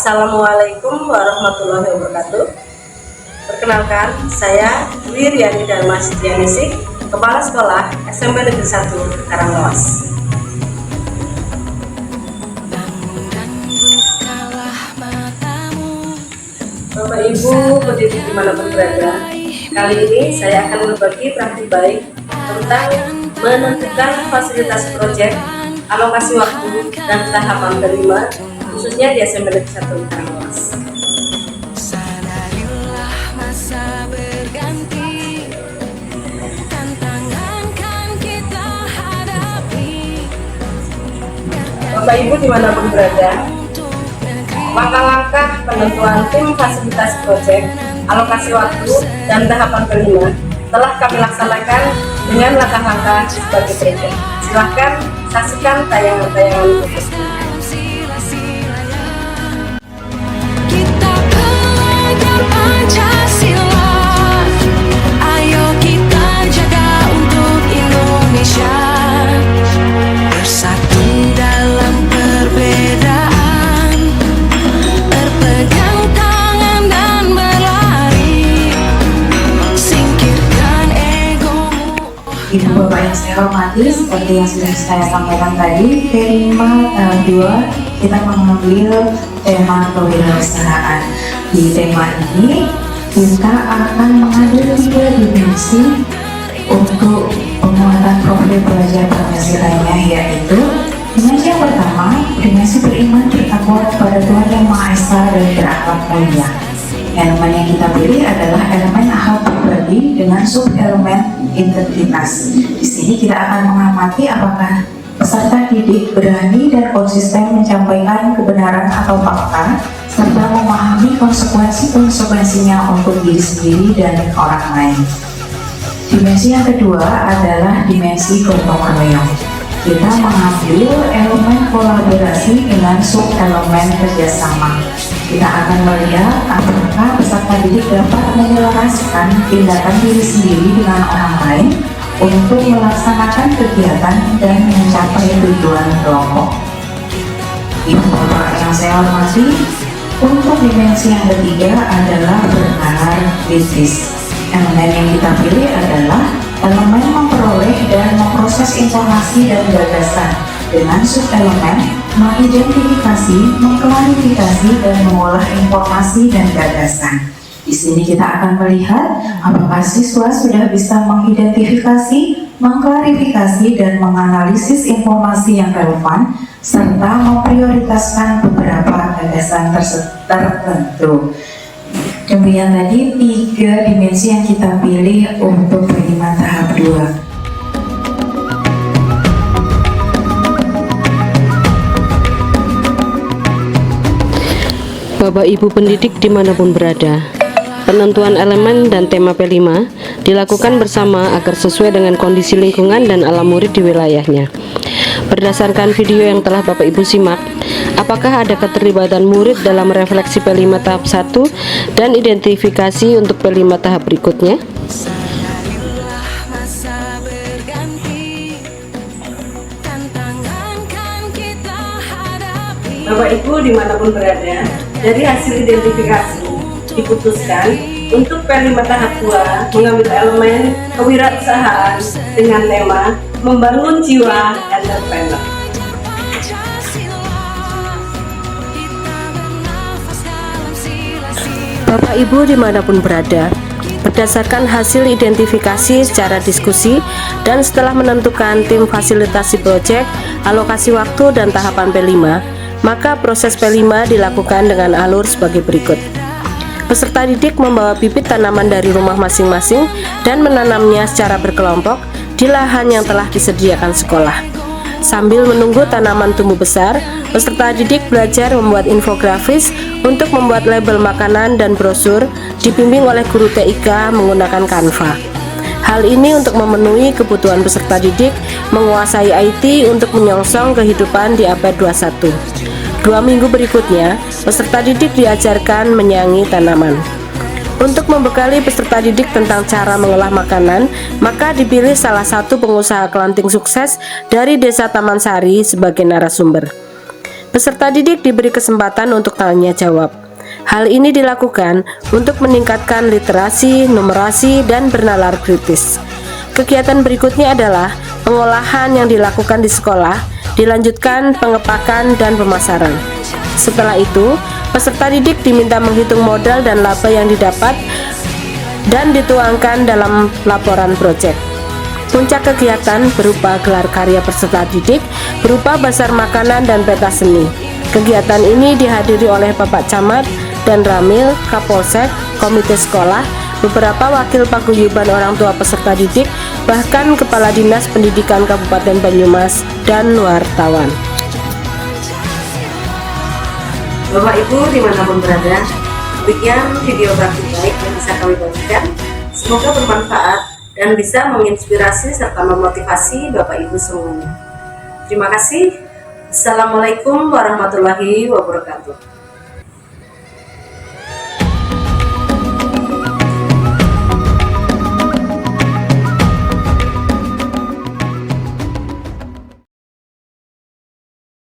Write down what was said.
Assalamualaikum warahmatullahi wabarakatuh. Perkenalkan, saya Dwi Riani Dharma Sitianisik, Kepala Sekolah SMP Negeri 1 Karanglewas. Bapak Ibu pendidik dimanapun berada, kali ini saya akan berbagi praktik baik tentang menentukan fasilitas proyek, alokasi waktu, dan tahapan kelima, khususnya di SMP Negeri 1 Karanglewas. Bapak Ibu dimanapun berada, langkah-langkah penentuan tim fasilitas proyek, alokasi waktu, dan tahapan kelima telah kami laksanakan dengan langkah-langkah sebagai berikut. Silahkan saksikan tayangan-tayangan berikut. Ibu Bapak yang saya hormati, seperti yang sudah saya sampaikan tadi, tema 2 kita mengambil tema kewirausahaan. Di tema ini kita akan mengambil 3 dimensi untuk penguatan profil pelajar berbasis lainnya, yaitu dimensi yang pertama, dimensi beriman bertakwa kepada Tuhan Yang Maha Esa dan berakhlak mulia. Elemen yang kita pilih adalah elemen akhlak pribadi dengan sub-elemen integritas. Di sini kita akan mengamati apakah peserta didik berani dan konsisten menyampaikan kebenaran atau fakta, serta memahami konsekuensinya untuk diri sendiri dan orang lain. Dimensi yang kedua adalah dimensi gotong royong. Kita mengambil elemen kolaborasi dengan sub-elemen kerjasama. Kita akan melihat apakah peserta didik dapat menyelaraskan tindakan diri sendiri dengan orang lain untuk melaksanakan kegiatan dan mencapai tujuan kelompok. Ibu Bapak yang saya hormati, untuk dimensi yang ketiga adalah bernalar kritis. Elemen yang kita pilih adalah elemen memperoleh dan memproses informasi dan gagasan, dengan sub-elemen mengidentifikasi, mengklarifikasi, dan mengolah informasi dan gagasan. Di sini kita akan melihat apakah siswa sudah bisa mengidentifikasi, mengklarifikasi, dan menganalisis informasi yang relevan, serta memprioritaskan beberapa gagasan tertentu. Demikian tadi 3 dimensi yang kita pilih untuk penerimaan tahap 2. Bapak Ibu pendidik dimanapun berada, penentuan elemen dan tema P5 dilakukan bersama agar sesuai dengan kondisi lingkungan dan alam murid di wilayahnya. Berdasarkan video yang telah Bapak Ibu simak, apakah ada keterlibatan murid dalam refleksi P5 tahap 1 dan identifikasi untuk P5 tahap berikutnya? Bapak Ibu dimanapun berada, dari hasil identifikasi diputuskan untuk P5 tahap 2 mengambil elemen kewirausahaan dengan tema membangun jiwa entrepreneur. Bapak Ibu dimanapun berada, berdasarkan hasil identifikasi secara diskusi dan setelah menentukan tim fasilitasi proyek, alokasi waktu, dan tahapan P5, maka proses P5 dilakukan dengan alur sebagai berikut. Peserta didik membawa bibit tanaman dari rumah masing-masing dan menanamnya secara berkelompok di lahan yang telah disediakan sekolah. Sambil menunggu tanaman tumbuh besar, peserta didik belajar membuat infografis untuk membuat label makanan dan brosur, dibimbing oleh guru TIK menggunakan Canva. Hal ini untuk memenuhi kebutuhan peserta didik menguasai IT untuk menyongsong kehidupan di abad 21. 2 minggu berikutnya, peserta didik diajarkan menyayangi tanaman. Untuk membekali peserta didik tentang cara mengolah makanan, maka dipilih salah satu pengusaha kelanting sukses dari Desa Taman Sari sebagai narasumber. Peserta didik diberi kesempatan untuk tanya jawab. Hal ini dilakukan untuk meningkatkan literasi, numerasi, dan bernalar kritis. Kegiatan berikutnya adalah pengolahan yang dilakukan di sekolah, dilanjutkan pengepakan dan pemasaran. Setelah itu, peserta didik diminta menghitung modal dan laba yang didapat dan dituangkan dalam laporan proyek. Puncak kegiatan berupa gelar karya peserta didik, berupa bazar makanan dan pentas seni. Kegiatan ini dihadiri oleh Bapak Camat dan Ramil, Kapolsek, Komite Sekolah, beberapa wakil paguyuban orang tua peserta didik, bahkan Kepala Dinas Pendidikan Kabupaten Banyumas dan wartawan. Bapak Ibu dimanapun berada, demikian video praktik baik yang bisa kami bagikan. Semoga bermanfaat dan bisa menginspirasi serta memotivasi Bapak Ibu semuanya. Terima kasih. Assalamualaikum warahmatullahi wabarakatuh.